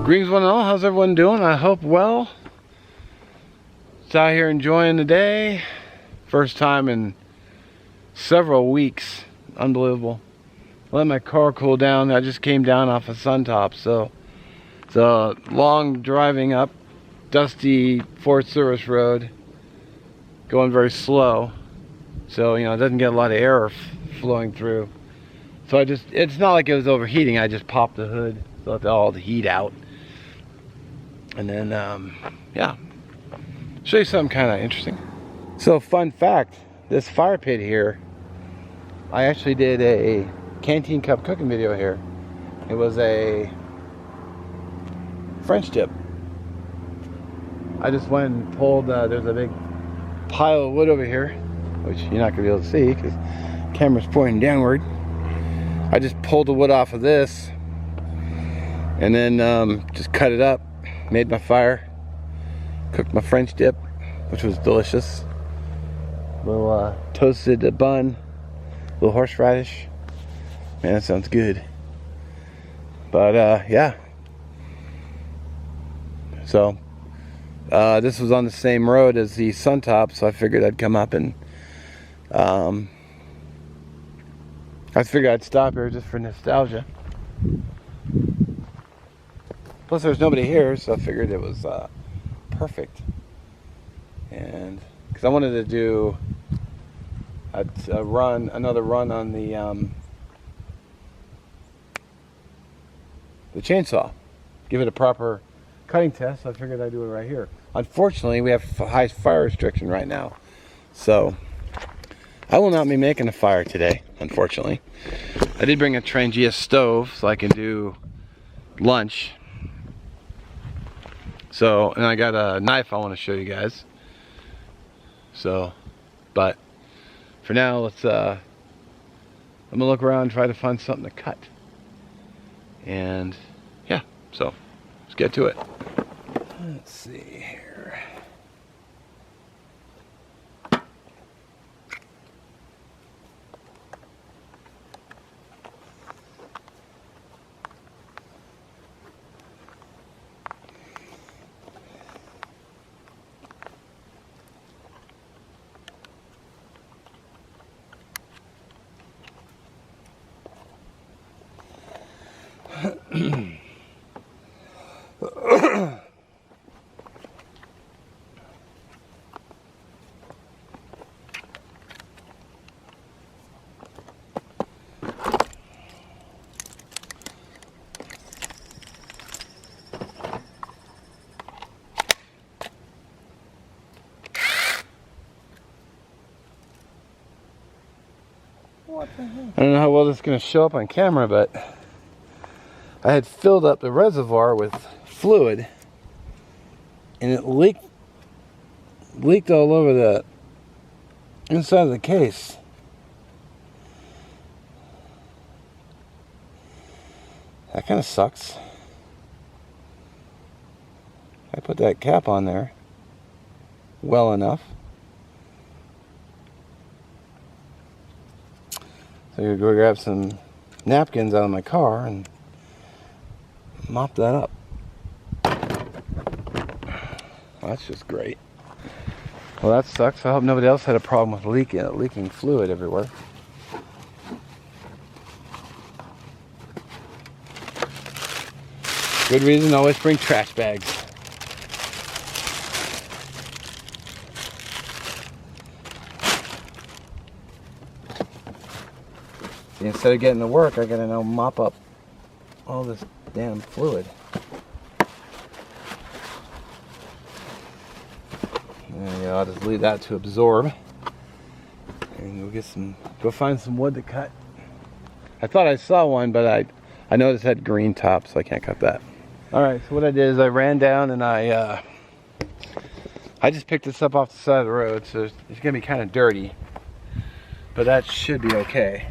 Greetings one and all, how's everyone doing? I hope well. Just out here enjoying the day. First time in several weeks. Unbelievable. Let my car cool down. I just came down off a Suntop, so it's a long driving up dusty Forest Service road, going very slow, so you know it doesn't get a lot of air flowing through. So it's not like it was overheating. I just popped the hood, let all the heat out, and then yeah, show you something kind of interesting. So fun fact, this fire pit here, I actually did a canteen cup cooking video here. It was a French dip. I just went and pulled, there's a big pile of wood over here, which you're not going to be able to see because the camera's pointing downward. I just pulled the wood off of this and then just cut it up, made my fire, cooked my French dip, which was delicious. A little toasted bun, a little horseradish. Man, that sounds good. But yeah. So this was on the same road as the Suntop, so I figured I'd come up and I figured I'd stop here just for nostalgia. Plus there's nobody here, so I figured it was perfect. And because I wanted to do another run on the chainsaw, give it a proper cutting test, so I figured I'd do it right here. Unfortunately, we have high fire restriction right now, so I will not be making a fire today, unfortunately. I did bring a Trangia stove so I can do lunch. So, and I got a knife I want to show you guys. So, but for now, let's I'm gonna look around and try to find something to cut. And yeah, so let's get to it. Let's see here. I don't know how well this is going to show up on camera, but I had filled up the reservoir with fluid and it leaked all over the inside of the case. That kind of sucks. I put that cap on there well enough. So I'm going to go grab some napkins out of my car and mop that up. Well, that's just great. Well, that sucks. I hope nobody else had a problem with leaking fluid everywhere. Good reason to always bring trash bags. Instead of getting to work, I gotta now mop up all this damn fluid. And, yeah, I'll just leave that to absorb. And go find some wood to cut. I thought I saw one, but I noticed it had green top, so I can't cut that. Alright, so what I did is I ran down and I just picked this up off the side of the road, so it's gonna be kind of dirty. But that should be okay.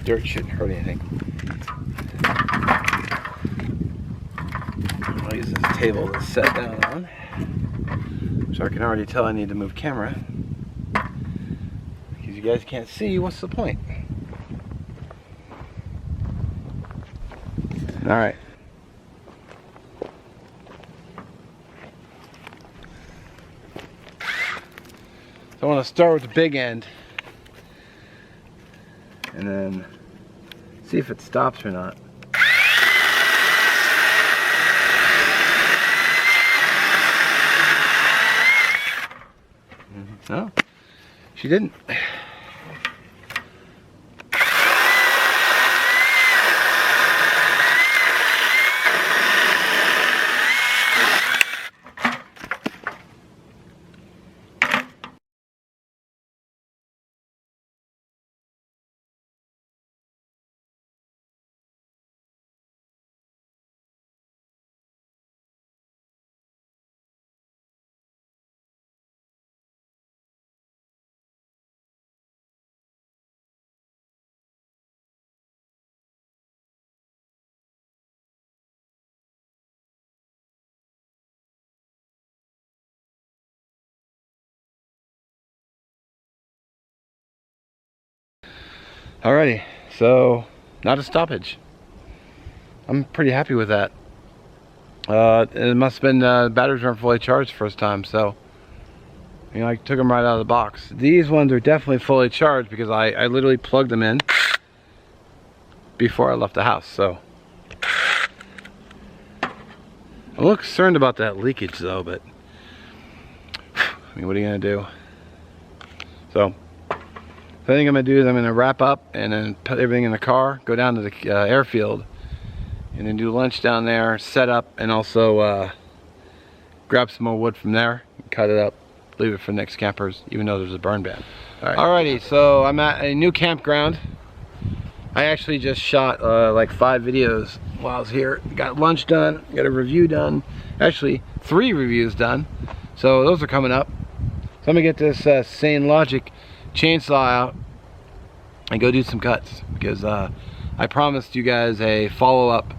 Dirt shouldn't hurt anything. I'll use this table to set down on. So I can already tell I need to move camera. Because you guys can't see, what's the point? All right. So I want to start with the big end and then see if it stops or not. No, she didn't. Alrighty, so not a stoppage. I'm pretty happy with that. It must have been batteries weren't fully charged first time, so you know, I took them right out of the box. These ones are definitely fully charged because I literally plugged them in before I left the house. So I'm a little concerned about that leakage though, but I mean, what are you gonna do? So the thing I'm gonna do is I'm gonna wrap up and then put everything in the car, go down to the airfield, and then do lunch down there, set up, and also grab some more wood from there, cut it up, leave it for next campers, even though there's a burn ban. Alrighty, so I'm at a new campground. I actually just shot like 5 videos while I was here. Got lunch done, got a review done, actually 3 reviews done. So those are coming up. So I'm gonna get this Sainlogic chainsaw out and go do some cuts because I promised you guys a follow-up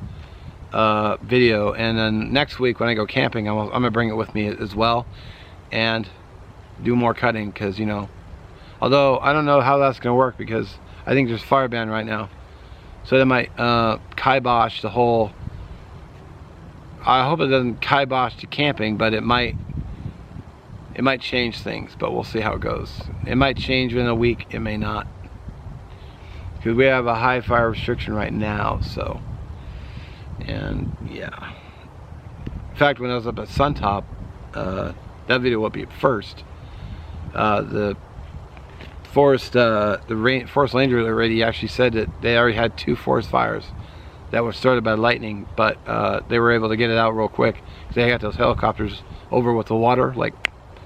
video, and then next week when I go camping I'm gonna bring it with me as well and do more cutting, because you know, although I don't know how that's gonna work because I think there's fire ban right now, so that might kibosh the whole. I hope it doesn't kibosh to camping, but it might change things, but we'll see how it goes. It might change within a week, it may not, because we have a high fire restriction right now. So, and yeah, in fact, when I was up at Suntop, that video will be first. The forest ranger already actually said that they already had 2 forest fires that were started by lightning, but they were able to get it out real quick. They got those helicopters over with the water, like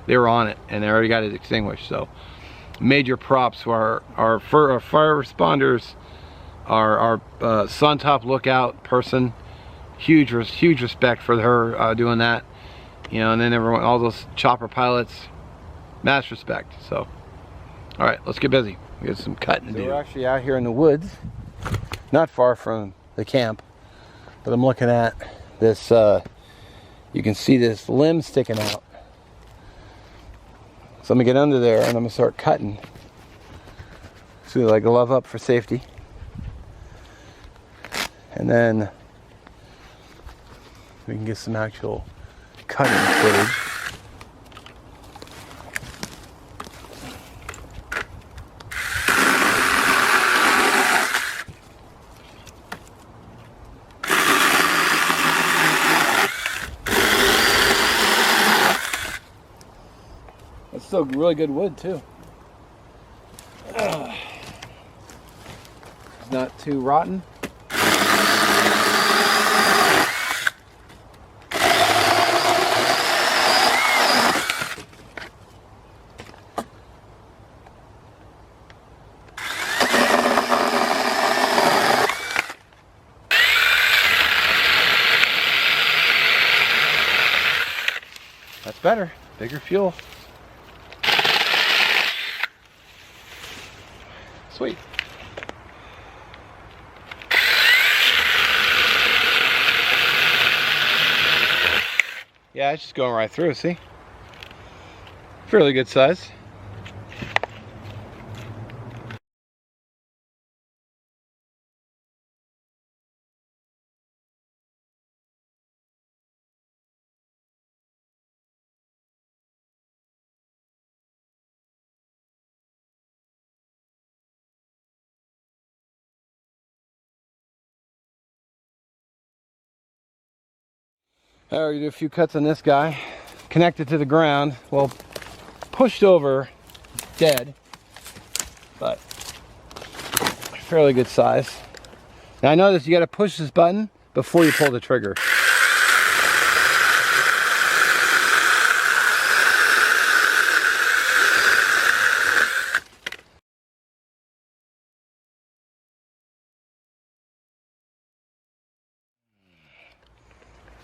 they were on it, and they already got it extinguished. So major props to our fire responders, our Suntop lookout person. Huge respect for her doing that, you know, and then everyone, all those chopper pilots, mass respect. So all right, let's get busy. We got some cutting to do. We're actually out here in the woods, not far from the camp, but I'm looking at this, you can see this limb sticking out. So I'm gonna get under there and I'm gonna start cutting. So like glove up for safety. And then we can get some actual cutting footage. It's still really good wood too. It's not too rotten. That's better. Bigger fuel. Sweet. Yeah, it's just going right through, see? Fairly good size. All right, we do a few cuts on this guy. Connected to the ground. Well, pushed over, dead, but fairly good size. Now I noticed you got to push this button before you pull the trigger.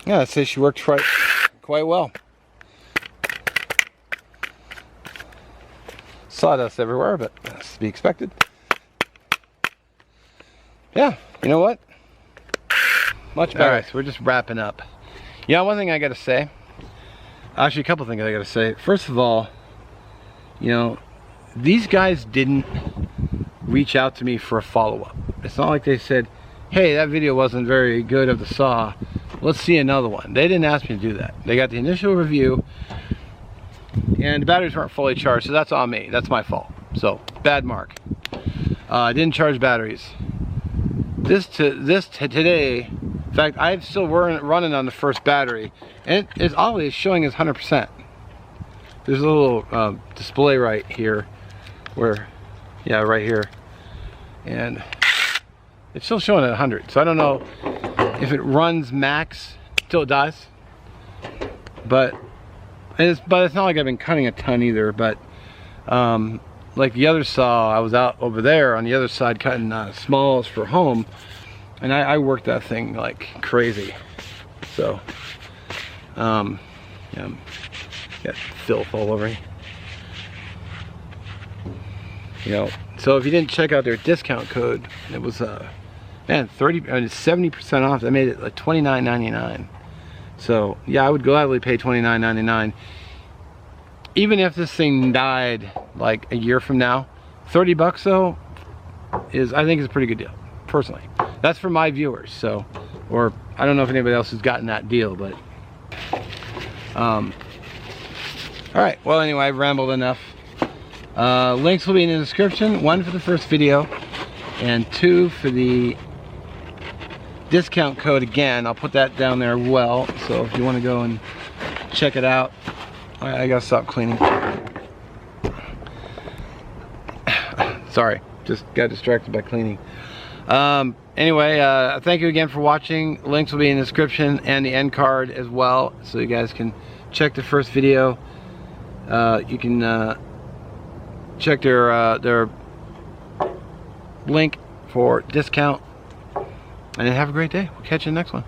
Yeah, I'd say she worked quite well. Sawdust everywhere, but that's to be expected. Yeah, you know what? Much better. All right, so we're just wrapping up. Yeah, one thing I gotta say. Actually, a couple things I gotta say. First of all, you know, these guys didn't reach out to me for a follow-up. It's not like they said, hey, that video wasn't very good of the saw. Let's see another one. They didn't ask me to do that. They got the initial review, and the batteries weren't fully charged, so that's on me. That's my fault. So, bad mark. I didn't charge batteries. Today, in fact, I'm still running on the first battery, and it's oddly showing as 100%. There's a little display right here, where, yeah, right here, and it's still showing at 100. So I don't know if it runs max till it dies, but it's not like I've been cutting a ton either. But like the other saw, I was out over there on the other side cutting smalls for home, and I worked that thing like crazy. So yeah, got filth all over me. You know, so if you didn't check out their discount code, it was man, 70% off. They made it like $29.99. So yeah, I would gladly pay $29.99. Even if this thing died like a year from now, 30 bucks though I think is a pretty good deal, personally. That's for my viewers. So, or I don't know if anybody else has gotten that deal, but all right. Well, anyway, I've rambled enough. Links will be in the description. 1 for the first video, and 2 for the discount code again. I'll put that down there as well. So if you want to go and check it out. I gotta stop cleaning. Sorry, just got distracted by cleaning. Anyway, thank you again for watching. Links will be in the description and the end card as well, so you guys can check the first video. You can check their link for discount, and have a great day. We'll catch you in the next one.